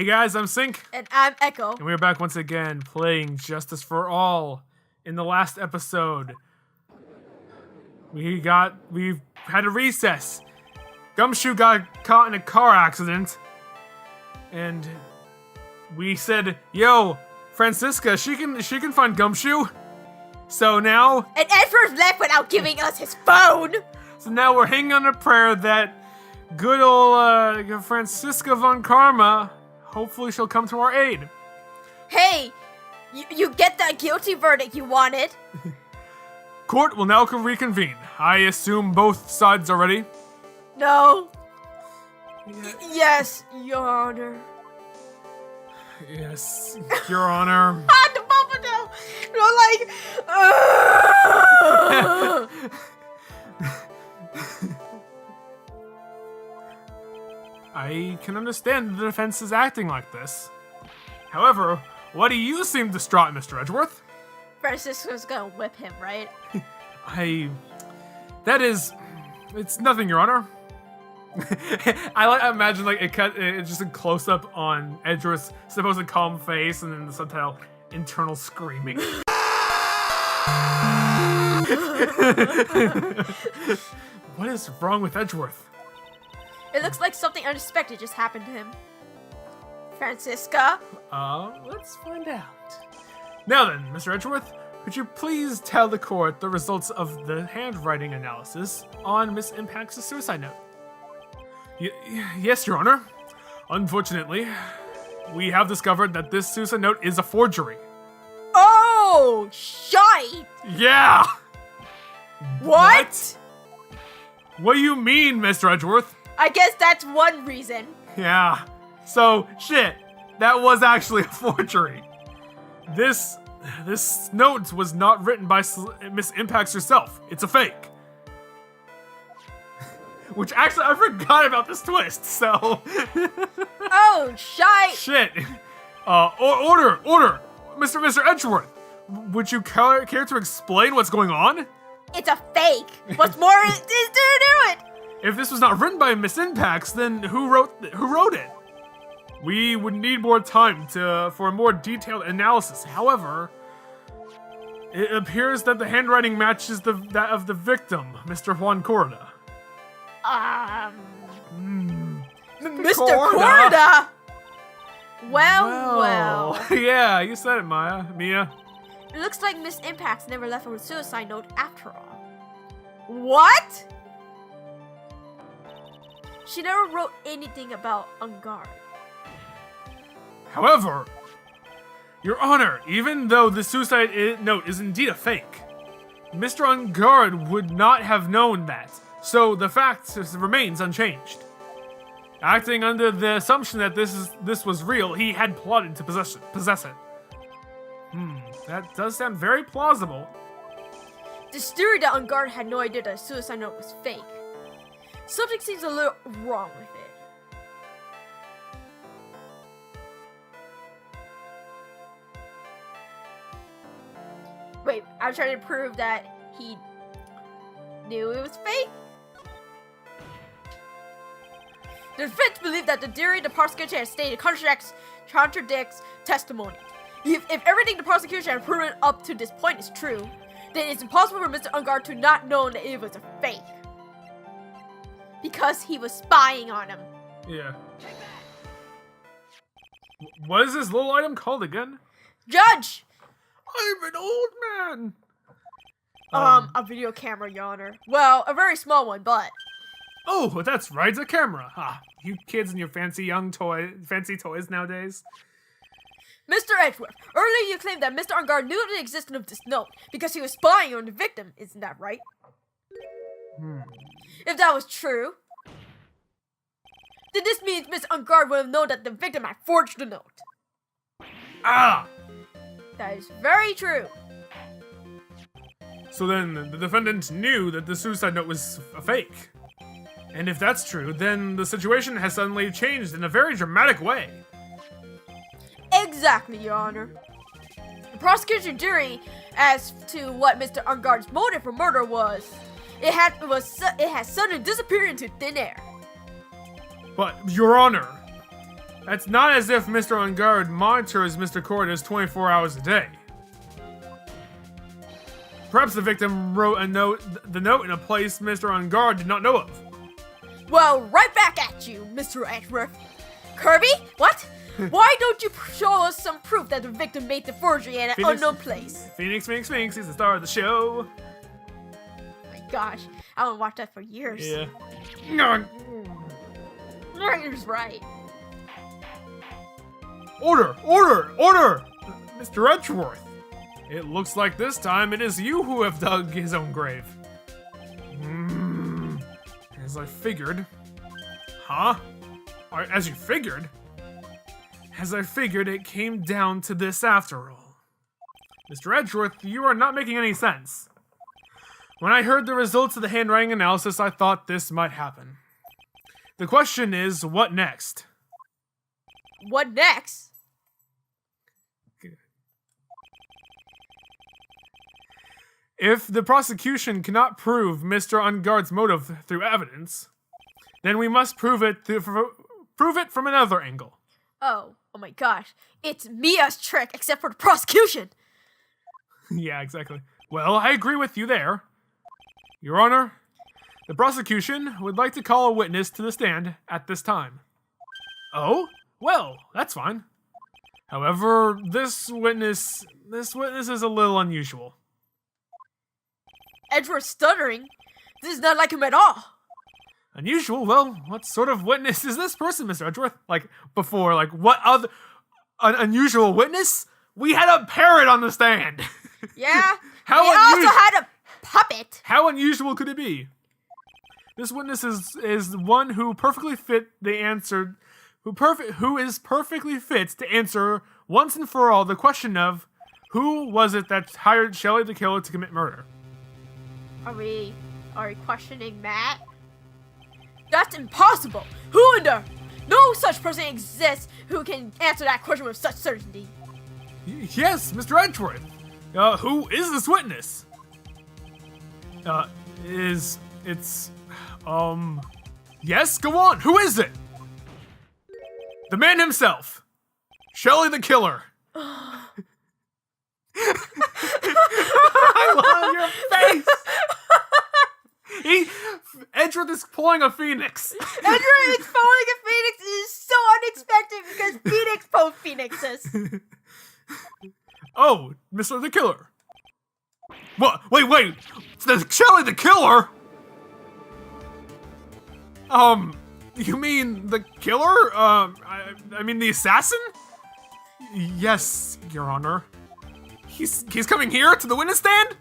Hey guys, I'm Sync. And I'm Echo. And we're back once again playing Justice for All. In the last episode, we've had a recess. Gumshoe got caught in a car accident. And we said, yo, Francisca, she can find Gumshoe. So now... And Edward left without giving us his phone! So now we're hanging on a prayer that good old Francisca von Karma, hopefully she'll come to our aid. Hey, you get that guilty verdict you wanted. Court will now reconvene. I assume both sides are ready? No. Yes, Your Honor. Yes, Your Honor. The Papa now. I can understand the defense is acting like this. However, why do you seem distraught, Mr. Edgeworth? Francisco's gonna whip him, right? It's nothing, Your Honor. I imagine it's just a close up on Edgeworth's supposed calm face, and then the subtitle internal screaming. What is wrong with Edgeworth? It looks like something unexpected just happened to him. Francisca? Let's find out. Now then, Mr. Edgeworth, could you please tell the court the results of the handwriting analysis on Miss Impact's suicide note? Yes, Your Honor. Unfortunately, we have discovered that this suicide note is a forgery. Oh, shite! Yeah! What? What do you mean, Mr. Edgeworth? I guess that's one reason. Yeah. So, shit. That was actually a forgery. This note was not written by Miss Impacts herself. It's a fake. Which actually, I forgot about this twist, so... Oh, shite! Shit. Order! Mr. Edgeworth, would you care to explain what's going on? It's a fake. What's more is to do it? If this was not written by Miss Impacts, then who wrote it? We would need more time for a more detailed analysis. However, it appears that the handwriting matches that of the victim, Mr. Juan Corda. Mr. Corda? Well. Yeah, you said it, Mia. It looks like Miss Impacts never left a suicide note after all. What? She never wrote anything about Ungard. However, Your Honor, even though the suicide note is indeed a fake, Mr. Ungard would not have known that, so the fact remains unchanged. Acting under the assumption that this was real, he had plotted to possess it. That does sound very plausible. This theory that Ungard had no idea that a suicide note was fake. Something seems a little wrong with it. Wait, I'm trying to prove that he knew it was fake? The defense believed that the theory the prosecution had stated contradicts testimony. If everything the prosecution had proven up to this point is true, then it's impossible for Mr. Ungard to not know that it was a fake. Because he was spying on him. Yeah. What is this little item called again? Judge! I'm an old man! A video camera, Your Honor. Well, a very small one, but... Oh, that's right, it's a camera. You kids and your fancy toys nowadays. Mr. Edgeworth, earlier you claimed that Mr. Ungard knew the existence of this note because he was spying on the victim, isn't that right? If that was true, then this means Mr. Ungard would have known that the victim had forged the note. That is very true. So then, the defendant knew that the suicide note was a fake. And if that's true, then the situation has suddenly changed in a very dramatic way. Exactly, Your Honor. The prosecution theory as to what Mr. Ungard's motive for murder was, it has suddenly disappeared into thin air. But, Your Honor, It's not as if Mr. On Guard monitors Mr. Cordes 24 hours a day. Perhaps the victim wrote the note in a place Mr. On Guard did not know of. Well, right back at you, Mr. Edgeworth. Kirby, what? Why don't you show us some proof that the victim made the forgery in an unknown place? Phoenix, he's the star of the show. Oh my gosh, I haven't watched that for years. Yeah. He's right. Order! Mr. Edgeworth! It looks like this time it is you who have dug his own grave. As I figured. Huh? As you figured? As I figured, it came down to this after all. Mr. Edgeworth, you are not making any sense. When I heard the results of the handwriting analysis, I thought this might happen. The question is, what next? What next? If the prosecution cannot prove Mr. On Guard's motive through evidence, then we must prove it from another angle. Oh my gosh. It's Mia's trick, except for the prosecution. Yeah, exactly. Well, I agree with you there. Your Honor, the prosecution would like to call a witness to the stand at this time. Oh? Well, that's fine. However, this witness is a little unusual. Edgeworth's stuttering. This is not like him at all. Unusual? Well, what sort of witness is this person, Mr. Edgeworth? What other unusual witness? We had a parrot on the stand. Yeah. We also had a puppet. How unusual could it be? This witness is one who perfectly fit the answer, who is perfectly fit to answer once and for all the question of who was it that hired Shelley the killer to commit murder? Are we questioning Matt? That's impossible! Who in the... No such person exists who can answer that question with such certainty. Yes, Mr. Edgeworth. Who is this witness? Yes, go on. Who is it? The man himself. Shelley the killer. I love your face. Edgeworth is pulling a phoenix. Edgeworth is pulling a phoenix is so unexpected because Phoenix pulled phoenixes. Oh, Mr. the Killer. What? Wait. The Shelley the Killer? You mean the killer? I mean the assassin? Yes, Your Honor. He's coming here to the witness stand?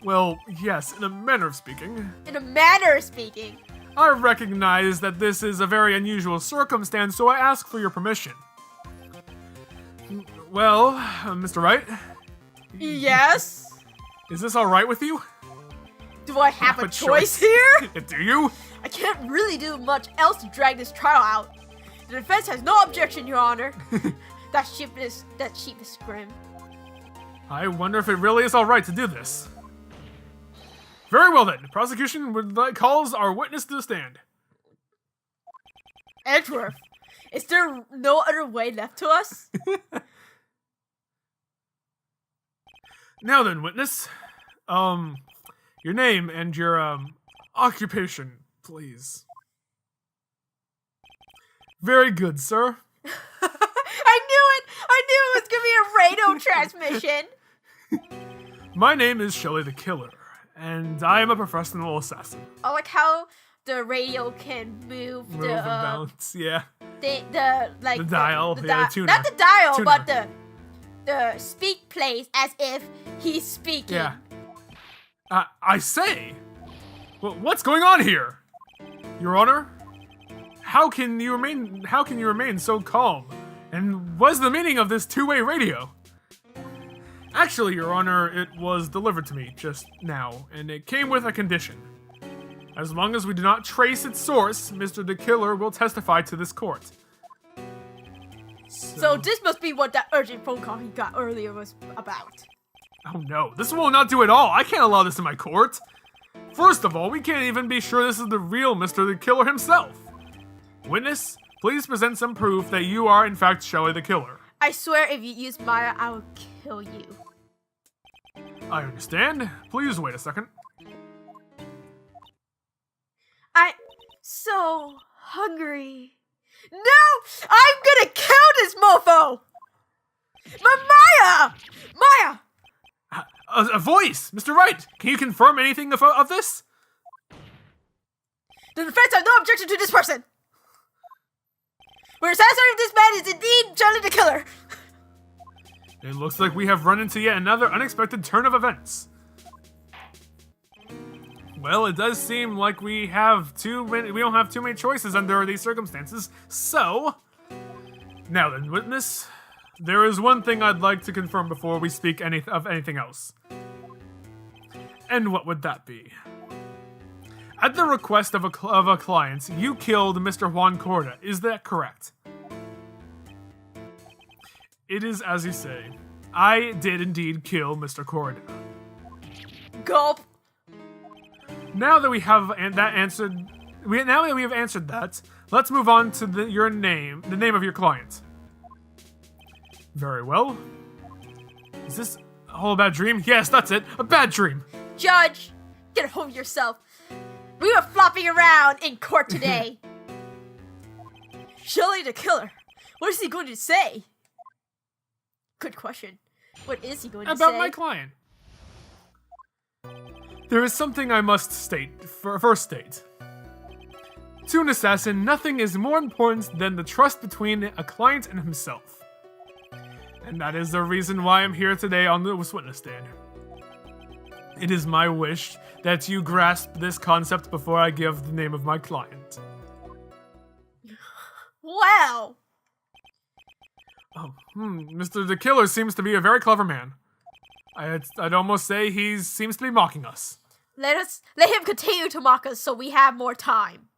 Well, yes, in a manner of speaking. In a manner of speaking. I recognize that this is a very unusual circumstance, so I ask for your permission. Well, Mr. Wright? Yes? Is this alright with you? Do I have a choice here? Do you? I can't really do much else to drag this trial out. The defense has no objection, Your Honor. That sheep is grim. I wonder if it really is alright to do this. Very well then, the prosecution calls our witness to the stand. Edgeworth, is there no other way left to us? Now then, witness. Your name and your, occupation, please. Very good, sir. I knew it was gonna be a radio transmission. My name is Shelley the Killer, and I am a professional assassin. I like how the radio can move and the bounce, yeah. the dial, the the tuner. not the dial, Tuner. but the speak plays as if he's speaking. Yeah. I say, what's going on here, Your Honor? How can you remain so calm? And what's the meaning of this two-way radio? Actually, Your Honor, it was delivered to me just now, and it came with a condition. As long as we do not trace its source, Mr. the Killer will testify to this court. So this must be what that urgent phone call he got earlier was about. Oh no, this will not do at all. I can't allow this in my court. First of all, we can't even be sure this is the real Mr. the Killer himself. Witness, Please present some proof that you are in fact Shelly the killer. I swear if you use Maya, I will kill you. I understand. Please wait a second. I'm so hungry. No! I'm gonna kill this mofo! Maya! Maya! A voice! Mr. Wright, can you confirm anything of this? The defense have no objection to this person. We're satisfied if this man is indeed Charlie the killer. It looks like we have run into yet another unexpected turn of events. Well, it does seem like we don't have too many choices under these circumstances, so... Now then, witness, there is one thing I'd like to confirm before we speak of anything else. And what would that be? At the request of a client, you killed Mr. Juan Corda, is that correct? It is as you say. I did indeed kill Mr. Corda. Gulp. Now that we have answered that, let's move on to the name of your client. Very well. Is this a whole bad dream? Yes, that's it, a bad dream. Judge, get home yourself. We were flopping around in court today. Shelly the killer. What is he going to say? Good question. What is he going to say? About my client. There is something I must first state. To an assassin, nothing is more important than the trust between a client and himself. And that is the reason why I'm here today on the witness stand. It is my wish that you grasp this concept before I give the name of my client. Wow! Oh, Mr. the Killer seems to be a very clever man. I'd almost say he seems to be mocking us. Let him continue to mock us so we have more time.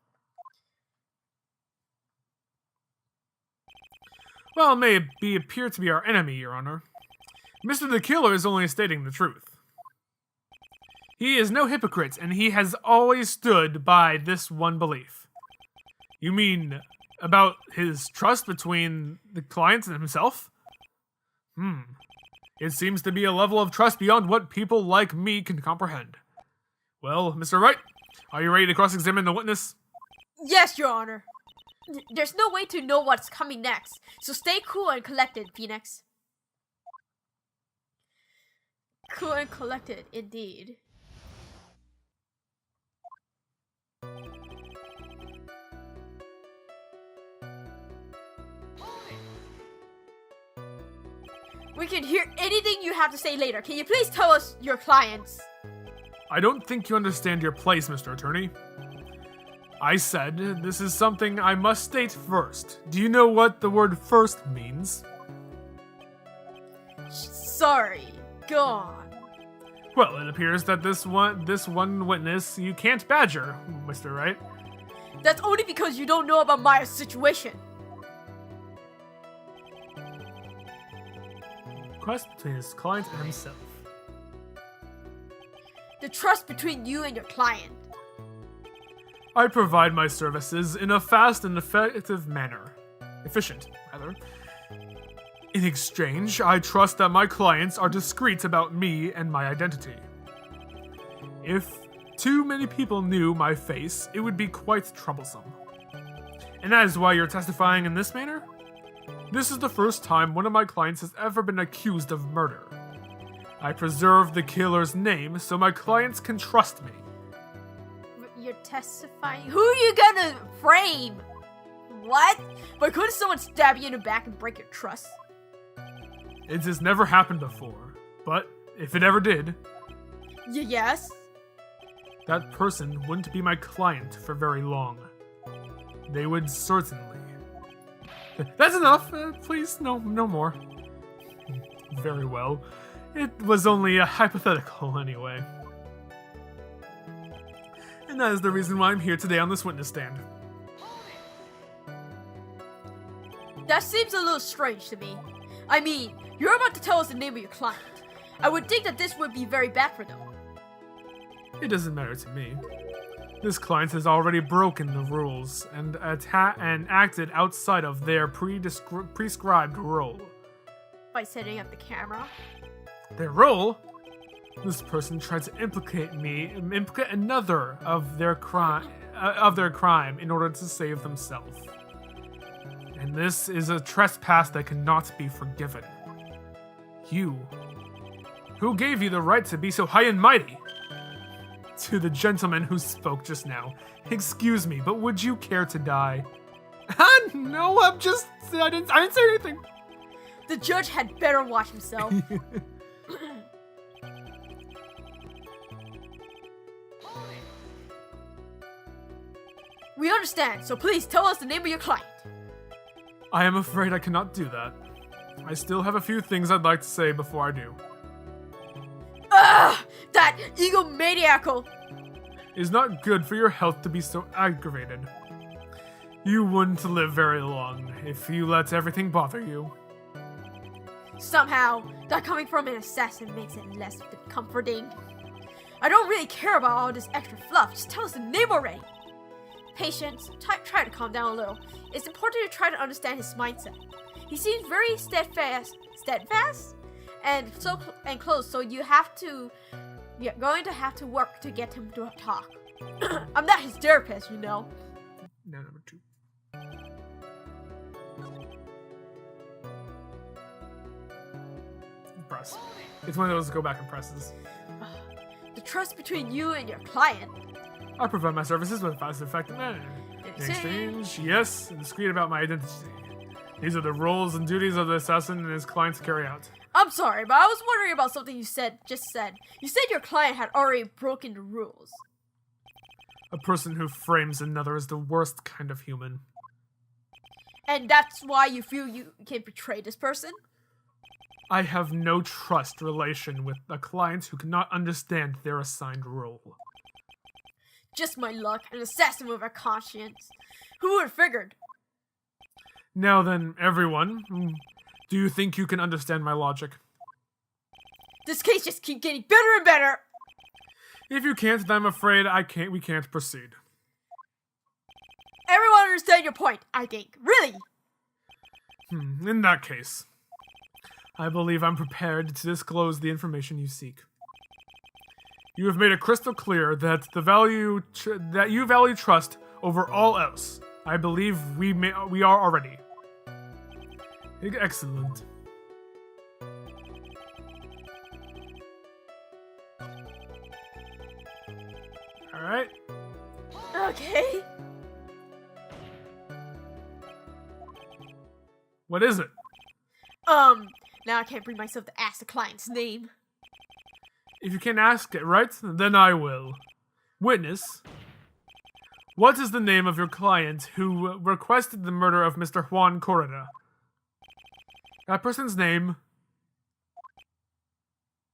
Well, it may appear to be our enemy, Your Honor. Mr. the Killer is only stating the truth. He is no hypocrite, and he has always stood by this one belief. You mean about his trust between the client and himself? It seems to be a level of trust beyond what people like me can comprehend. Well, Mr. Wright, are you ready to cross-examine the witness? Yes, Your Honor. There's no way to know what's coming next, so stay cool and collected, Phoenix. Cool and collected, indeed. We can hear anything you have to say later. Can you please tell us your clients? I don't think you understand your place, Mr. Attorney. I said this is something I must state first. Do you know what the word first means? Sorry, go on. Well, it appears that this one witness you can't badger, Mr. Wright. That's only because you don't know about Maya's situation. Trust between his client and himself. The trust between you and your client. I provide my services in a fast and effective manner. Efficient, rather. In exchange, I trust that my clients are discreet about me and my identity. If too many people knew my face, it would be quite troublesome. And that is why you're testifying in this manner? This is the first time one of my clients has ever been accused of murder. I preserve the killer's name so my clients can trust me. You're testifying? Who are you gonna frame? What? But couldn't someone stab you in the back and break your trust? It has never happened before, but if it ever did, Yes? that person wouldn't be my client for very long. They would certainly. That's enough. Please, no more. Very well. It was only a hypothetical anyway. And that is the reason why I'm here today on this witness stand. That seems a little strange to me. I mean, you're about to tell us the name of your client. I would think that this would be very bad for them. It doesn't matter to me. This client has already broken the rules and acted outside of their prescribed role. By setting up the camera. Their role? This person tried to implicate another of their crime in order to save themselves. And this is a trespass that cannot be forgiven. You. Who gave you the right to be so high and mighty? To the gentleman who spoke just now. Excuse me, but would you care to die? No, I didn't say anything. The judge had better watch himself. We understand, so please tell us the name of your client. I am afraid I cannot do that. I still have a few things I'd like to say before I do. Ugh! That egomaniacal! It's not good for your health to be so aggravated. You wouldn't live very long if you let everything bother you. Somehow, that coming from an assassin makes it less comforting. I don't really care about all this extra fluff, just tell us the name already! Patience, try to calm down a little. It's important to try to understand his mindset. He seems very steadfast, and close, so you're going to have to work to get him to talk. I'm not his therapist, you know. No, number 2. Press. It's one of those go back and presses. The trust between you and your client. I provide my services with a fast and effective manner. In exchange, yes, and discreet about my identity. These are the roles and duties of the assassin and his client to carry out. I'm sorry, but I was wondering about something you just said. You said your client had already broken the rules. A person who frames another is the worst kind of human. And that's why you feel you can betray this person? I have no trust relation with a client who cannot understand their assigned role. Just my luck, an assassin with a conscience. Who would have figured? Now then, everyone, do you think you can understand my logic? This case just keeps getting better and better! If you can't, then I'm afraid we can't proceed. Everyone understand your point, I think. Really? In that case, I believe I'm prepared to disclose the information you seek. You have made it crystal clear that you value trust over all else. I believe we are already. Excellent. All right. Okay. What is it? Now I can't bring myself to ask the client's name. If you can ask it, right? Then I will. Witness. What is the name of your client who requested the murder of Mr. Juan Corrida? That person's name.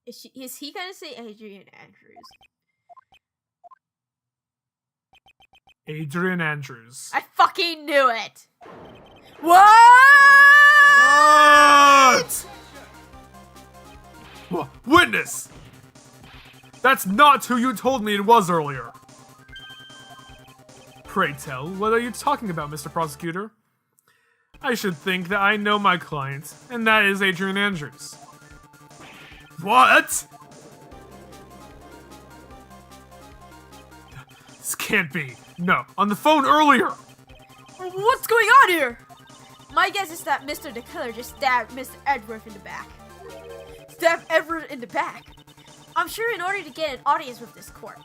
Is he gonna say Adrian Andrews? Adrian Andrews. I fucking knew it! What? Witness! That's not who you told me it was earlier. Pray tell, what are you talking about, Mr. Prosecutor? I should think that I know my client, and that is Adrian Andrews. What? This can't be. No, on the phone earlier. What's going on here? My guess is that Mr. the Killer just stabbed Mr. Edward in the back. Stabbed Edward in the back? I'm sure in order to get an audience with this court,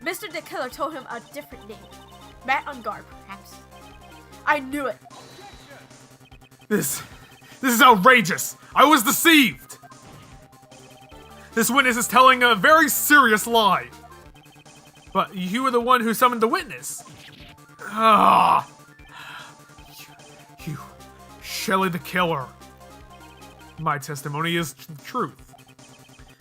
Mr. the Killer told him a different name. Matt on guard, perhaps. I knew it. This is outrageous. I was deceived. This witness is telling a very serious lie. But you were the one who summoned the witness. Ah. You, Shelley the Killer. My testimony is truth.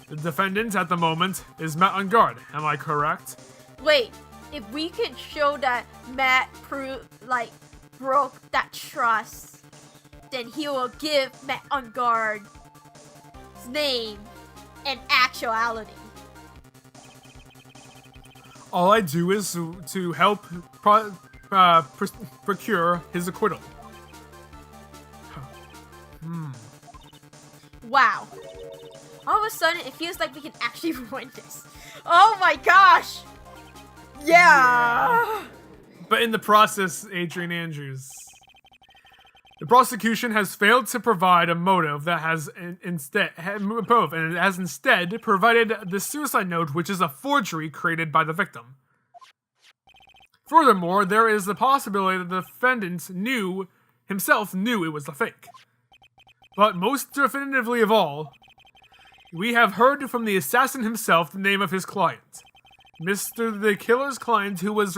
The defendant at the moment is Matt on guard. Am I correct? Wait, if we can show that Matt broke that trust, then he will give Matt on guard's name and actuality. All I do is to help procure his acquittal. Wow. All of a sudden, it feels like we can actually win this. Oh my gosh! Yeah! But in the process, Adrian Andrews, the prosecution has failed to provide a motive that has instead provided the suicide note, which is a forgery created by the victim. Furthermore, there is the possibility that the defendant himself knew it was a fake. But most definitively of all, we have heard from the assassin himself the name of his client. Mr. the Killer's client, who was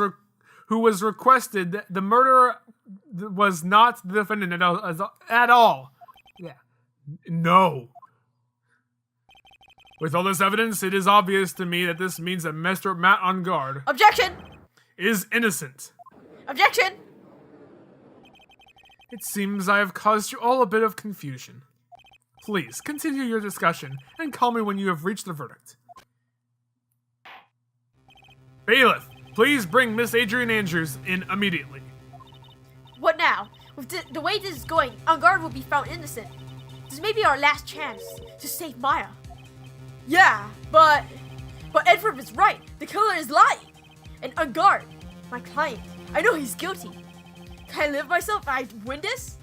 requested. The murderer was not the defendant at all. Yeah. No. With all this evidence, it is obvious to me that this means that Mr. Matt on guard Objection! is innocent. Objection! It seems I have caused you all a bit of confusion. Please, continue your discussion and call me when you have reached the verdict. Bailiff, please bring Miss Adrian Andrews in immediately. What now? With the way this is going, On Guard will be found innocent. This may be our last chance to save Maya. Yeah, but Edward is right. The killer is lying. And On Guard, my client, I know he's guilty. Can I live myself if I win this?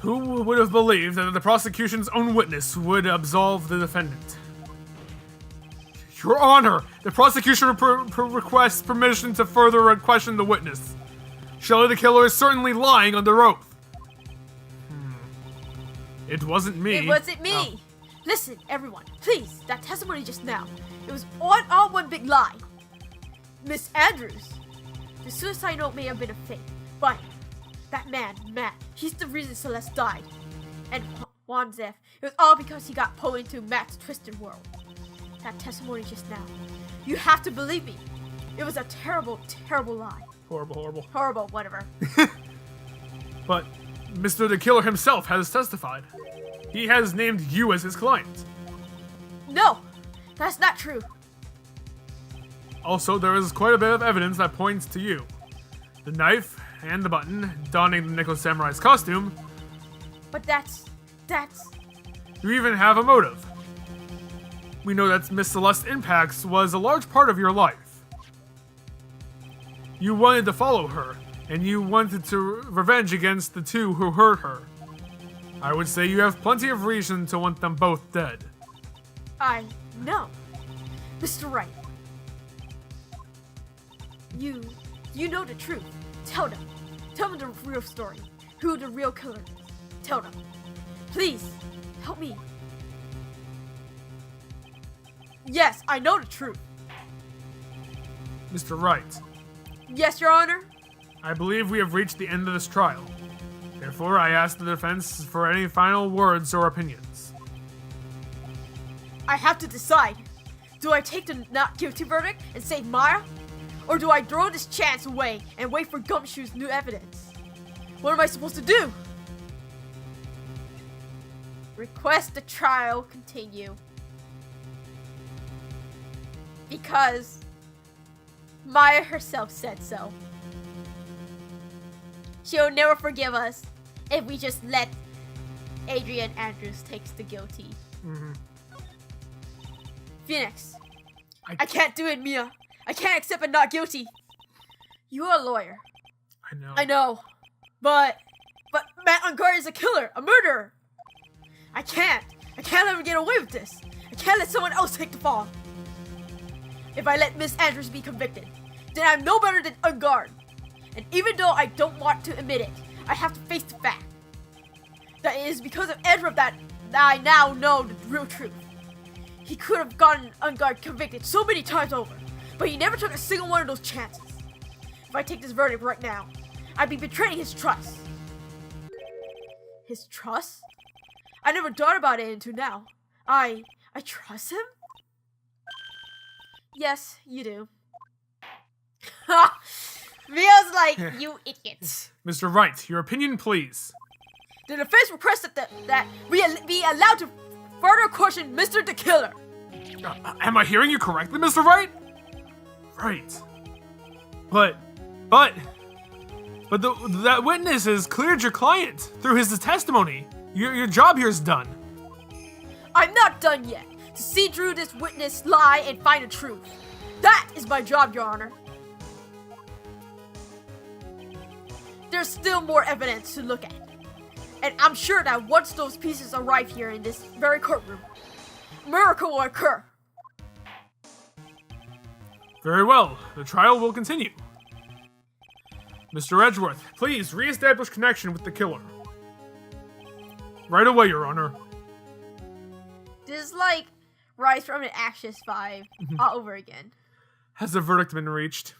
Who would have believed that the prosecution's own witness would absolve the defendant? Your Honor, the prosecution requests permission to further question the witness. Shelley the killer is certainly lying under oath. It wasn't me. It wasn't me. Oh. Listen, everyone, please, that testimony just now, it was all one big lie. Miss Andrews, the suicide note may have been a fake, but that man, Matt, he's the reason Celeste died. And Juan's death, it was all because he got pulled into Matt's twisted world. That testimony just now, you have to believe me. It was a terrible, terrible lie. Horrible. Horrible, whatever. But Mr. the Killer himself has testified. He has named you as his client. No, that's not true. Also, there is quite a bit of evidence that points to you. The knife and the button, donning the Nickel Samurai's costume. But that's... You even have a motive. We know that Miss Celeste Impacts was a large part of your life. You wanted to follow her, and you wanted to revenge against the two who hurt her. I would say you have plenty of reason to want them both dead. I know. Mr. Wright. You know the truth. Tell them. Tell them the real story. Who the real killer is. Tell them. Please, help me. Yes, I know the truth. Mr. Wright, Yes, Your Honor. I believe we have reached the end of this trial. Therefore, I ask the defense for any final words or opinions. I have to decide. Do I take the not guilty verdict and save Maya? Or do I throw this chance away and wait for Gumshoe's new evidence? What am I supposed to do? Request the trial continue. Because Maya herself said so. She'll never forgive us if we just let Adrian Andrews take the guilty. Mm-hmm. Phoenix, I can't do it, Mia. I can't accept it not guilty. You're a lawyer. I know. But Matt on Guard is a killer, a murderer. I can't let him get away with this. I can't let someone else take the fall. If I let Miss Andrews be convicted, then I'm no better than On Guard. And even though I don't want to admit it, I have to face the fact that it is because of Edward that I now know the real truth. He could have gotten On Guard convicted so many times over, but he never took a single one of those chances. If I take this verdict right now, I'd be betraying his trust. His trust? I never thought about it until now. I trust him? Yes, you do. Mia's like, you idiots. Mr. Wright, your opinion, please. The defense requests that we be allowed to further question Mr. the Killer. Am I hearing you correctly, Mr. Wright? Right. But that witness has cleared your client through his testimony. Your job here is done. I'm not done yet. To see through this witness lie and find the truth. That is my job, Your Honor. There's still more evidence to look at. And I'm sure that once those pieces arrive here in this very courtroom, a miracle will occur. Very well. The trial will continue. Mr. Edgeworth, please re-establish connection with the killer. Right away, Your Honor. This is like Rise from the Ashes 5 all over again. Has the verdict been reached?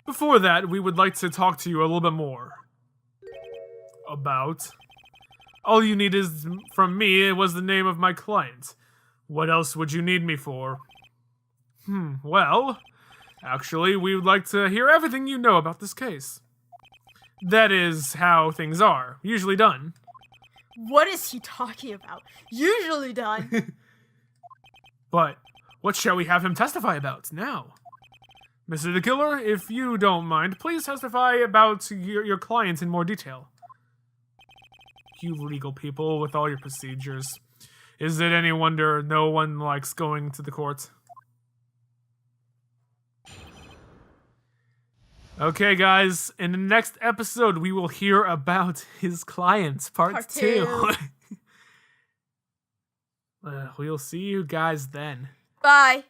Before that, we would like to talk to you a little bit more. About? All you need is from me was the name of my client. What else would you need me for? Well, actually, we would like to hear everything you know about this case. That is how things are, usually done. What is he talking about? Usually done. But what shall we have him testify about now? Mr. the Killer, if you don't mind, please testify about your client in more detail. You legal people with all your procedures. Is it any wonder no one likes going to the court? Okay, guys, in the next episode, we will hear about his client, part 2. We'll see you guys then. Bye.